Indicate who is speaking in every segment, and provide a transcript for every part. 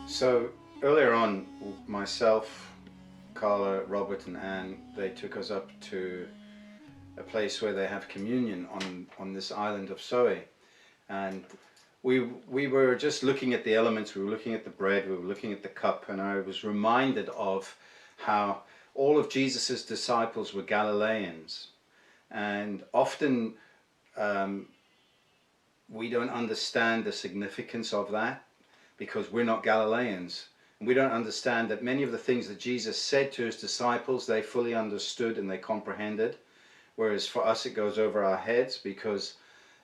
Speaker 1: So earlier on, myself, Carla, Robert, and Anne, they took us up to a place where they have communion on this island of Soay, and we were just looking at the elements. We were looking at the bread. We were looking at the cup, and I was reminded of how all of Jesus's disciples were Galileans, and often we don't understand the significance of that, because we're not Galileans. And we don't understand that many of the things that Jesus said to his disciples, they fully understood and they comprehended. Whereas for us, it goes over our heads, because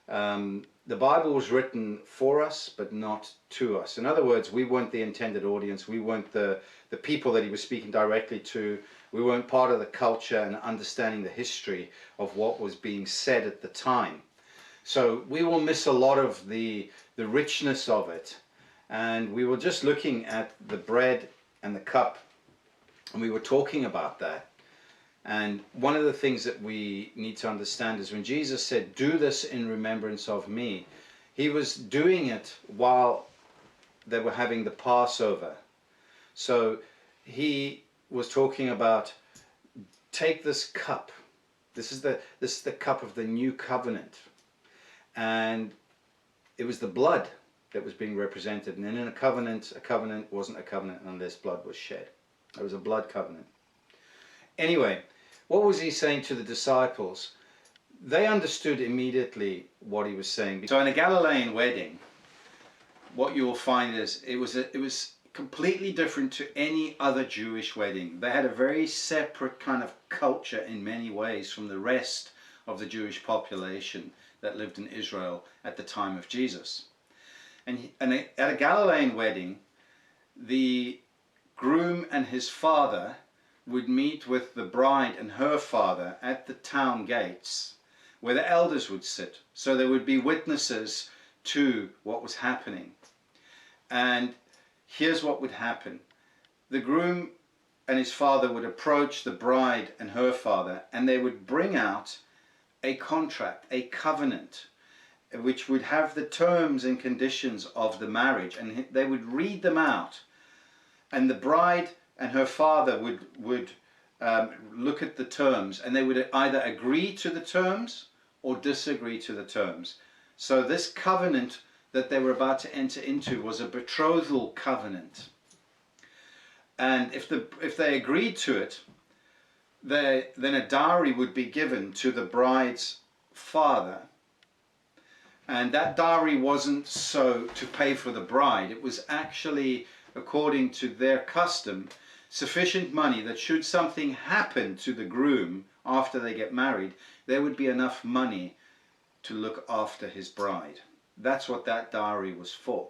Speaker 1: the Bible was written for us, but not to us. In other words, we weren't the intended audience. We weren't the people that he was speaking directly to. We weren't part of the culture and understanding the history of what was being said at the time. So we will miss a lot of the richness of it. And we were just looking at the bread and the cup, and we were talking about that. And one of the things that we need to understand is when Jesus said, "Do this in remembrance of me," he was doing it while they were having the Passover. So he was talking about, take this cup. This is the cup of the new covenant. And it was the blood that was being represented. And in a covenant wasn't a covenant unless blood was shed. It was a blood covenant. Anyway, what was he saying to the disciples? They understood immediately what he was saying. So in a Galilean wedding, what you will find is it was completely different to any other Jewish wedding. They had a very separate kind of culture in many ways from the rest of the Jewish population that lived in Israel at the time of Jesus. And at a Galilean wedding, the groom and his father would meet with the bride and her father at the town gates, where the elders would sit. So there would be witnesses to what was happening. And here's what would happen. The groom and his father would approach the bride and her father, and they would bring out a contract, a covenant, which would have the terms and conditions of the marriage, and they would read them out, and the bride and her father would look at the terms, and they would either agree to the terms or disagree to the terms. So this covenant that they were about to enter into was a betrothal covenant, and if they agreed to it, then a dowry would be given to the bride's father. And that dowry wasn't so to pay for the bride. It was actually, according to their custom, sufficient money that should something happen to the groom after they get married, there would be enough money to look after his bride. That's what that dowry was for.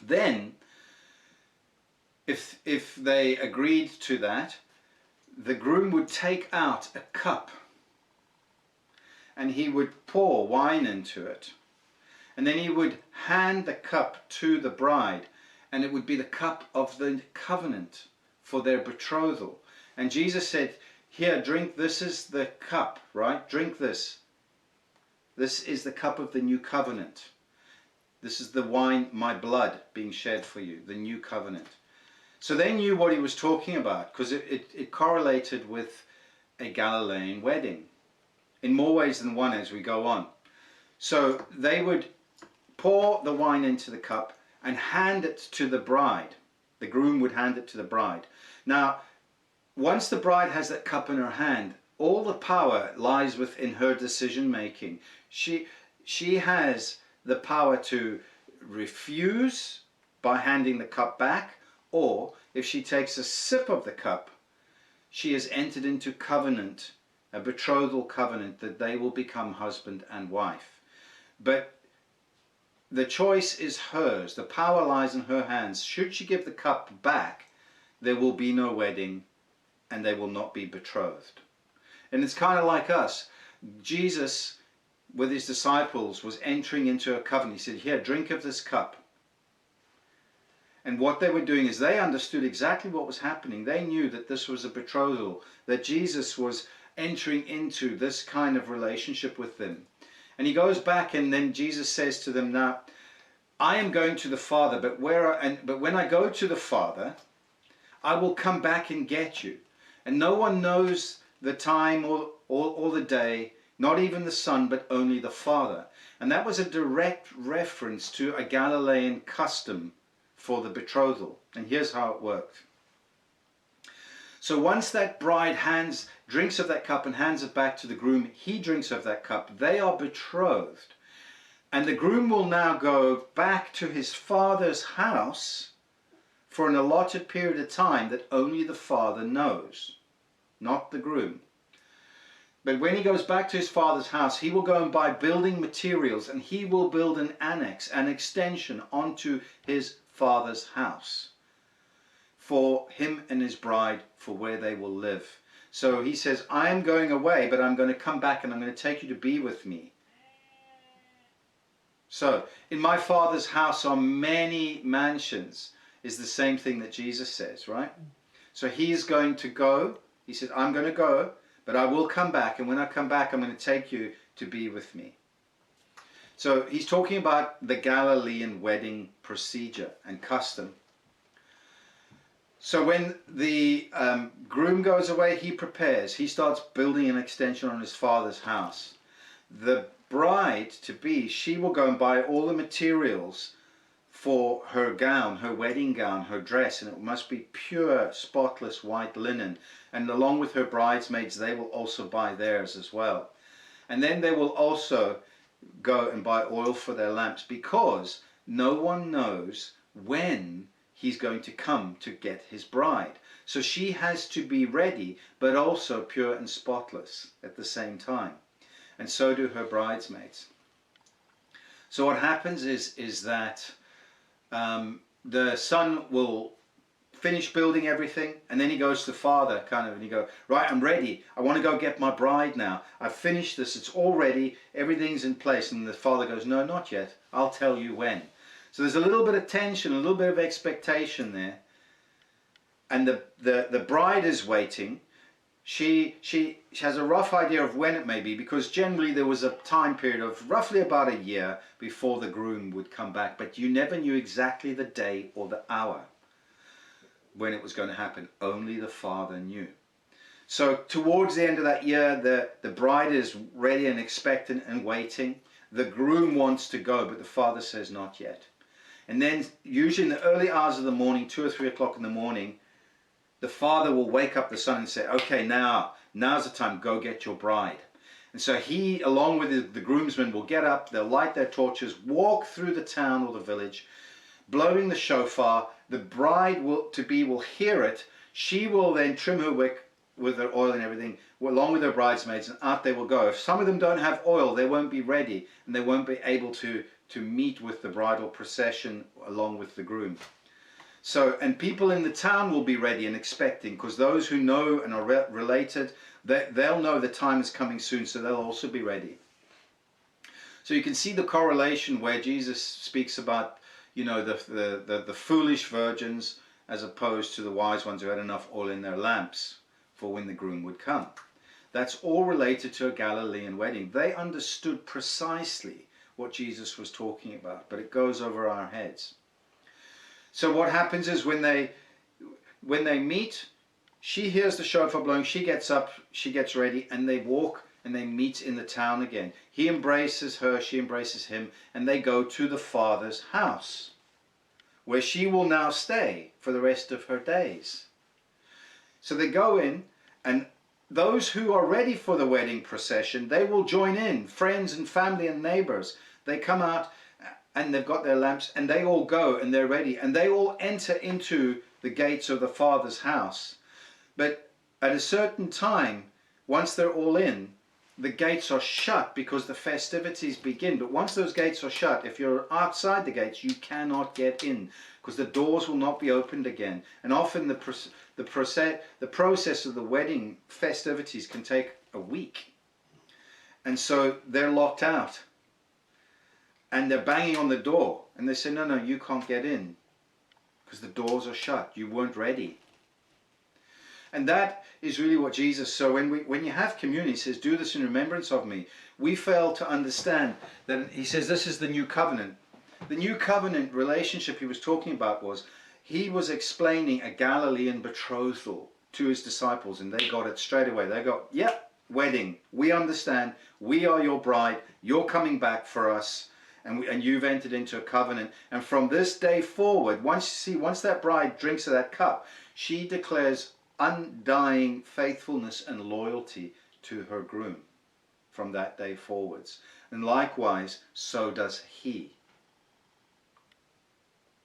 Speaker 1: Then, if they agreed to that, the groom would take out a cup, and he would pour wine into it, and then he would hand the cup to the bride, and it would be the cup of the covenant for their betrothal. And Jesus said, "Here, drink, this is the cup, right? Drink this. This is the cup of the new covenant. This is the wine, my blood being shed for you, the new covenant." So they knew what he was talking about, because it correlated with a Galilean wedding in more ways than one as we go on. So they would pour the wine into the cup and hand it to the bride. The groom would hand it to the bride. Now, once the bride has that cup in her hand, all the power lies within her decision making. She has the power to refuse by handing the cup back, or if she takes a sip of the cup, she has entered into covenant, a betrothal covenant, that they will become husband and wife. But the choice is hers. The power lies in her hands. Should she give the cup back, there will be no wedding and they will not be betrothed. And it's kind of like us. Jesus, with his disciples, was entering into a covenant. He said, "Here, drink of this cup." And what they were doing is they understood exactly what was happening. They knew that this was a betrothal, that Jesus was entering into this kind of relationship with them. And he goes back, and then Jesus says to them, "Now, I am going to the Father, but when I go to the Father, I will come back and get you. And no one knows the time or the day, not even the Son, but only the Father. And that was a direct reference to a Galilean custom for the betrothal. And here's how it worked. So once that bride drinks of that cup and hands it back to the groom, he drinks of that cup. They are betrothed. And the groom will now go back to his father's house for an allotted period of time that only the father knows, not the groom. But when he goes back to his father's house, he will go and buy building materials, and he will build an annex, an extension onto his father's house for him and his bride, for where they will live. So he says, I am going away, but I'm going to come back and I'm going to take you to be with me. So, in my Father's house are many mansions, is the same thing that Jesus says, right? So he is going to go. He said, I'm going to go, but I will come back. And when I come back, I'm going to take you to be with me. So he's talking about the Galilean wedding procedure and custom. So when the groom goes away, he prepares. He starts building an extension on his father's house. The bride-to-be, she will go and buy all the materials for her gown, her wedding gown, her dress, and it must be pure, spotless white linen. And along with her bridesmaids, they will also buy theirs as well. And then they will also go and buy oil for their lamps, because no one knows when he's going to come to get his bride. So she has to be ready, but also pure and spotless at the same time. And so do her bridesmaids. So what happens is that the son will finish building everything, and then he goes to the father, and he go, right, I'm ready. I want to go get my bride now. I've finished this. It's all ready. Everything's in place. And the father goes, no, not yet. I'll tell you when. So there's a little bit of tension, a little bit of expectation there. And the bride is waiting. She has a rough idea of when it may be, because generally there was a time period of roughly about a year before the groom would come back, but you never knew exactly the day or the hour when it was going to happen. Only the father knew. So towards the end of that year, the bride is ready and expectant and waiting. The groom wants to go, but the father says not yet. And then usually in the early hours of the morning, 2 or 3 o'clock in the morning, the father will wake up the son and say, okay, now's the time, go get your bride. And so he, along with the groomsmen, will get up, they'll light their torches, walk through the town or the village, blowing the shofar. The bride-to-be will hear it. She will then trim her wick with her oil and everything, along with her bridesmaids, and out they will go. If some of them don't have oil, they won't be ready, and they won't be able to meet with the bridal procession along with the groom. So, and people in the town will be ready and expecting, because those who know and are related, they'll know the time is coming soon, so they'll also be ready. So you can see the correlation where Jesus speaks about, the foolish virgins as opposed to the wise ones who had enough oil in their lamps for when the groom would come. That's all related to a Galilean wedding. They understood precisely what Jesus was talking about, but it goes over our heads. So what happens is when they meet, she hears the shofar blowing, she gets up, she gets ready, and they walk and they meet in the town again. He embraces her, she embraces him, and they go to the father's house, where she will now stay for the rest of her days. So they go in, and those who are ready for the wedding procession, they will join in, friends and family and neighbors. They come out and they've got their lamps, and they all go and they're ready, and they all enter into the gates of the father's house. But at a certain time, once they're all in, the gates are shut because the festivities begin. But once those gates are shut, if you're outside the gates, you cannot get in, because the doors will not be opened again. And often the process of the wedding festivities can take a week. And so they're locked out. And they're banging on the door. And they say, no, you can't get in, because the doors are shut. You weren't ready. And that is really what Jesus, so when you have communion, he says, do this in remembrance of me. We fail to understand that he says this is the new covenant. The new covenant relationship he was talking about was, he was explaining a Galilean betrothal to his disciples, and they got it straight away. They got, yep, wedding. We understand. We are your bride. You're coming back for us, and you've entered into a covenant. And from this day forward, once that bride drinks of that cup, she declares undying faithfulness and loyalty to her groom from that day forwards. And likewise, so does he.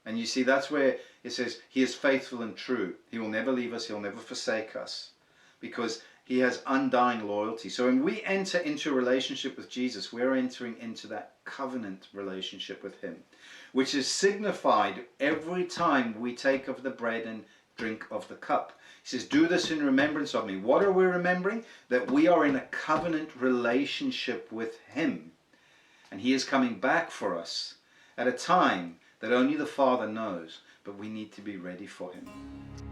Speaker 1: And you see, that's where it says he is faithful and true. He will never leave us. He'll never forsake us, because he has undying loyalty. So when we enter into a relationship with Jesus, we're entering into that covenant relationship with him, which is signified every time we take of the bread and drink of the cup. He says, do this in remembrance of me. What are we remembering? That we are in a covenant relationship with him, and he is coming back for us at a time that only the Father knows, but we need to be ready for him.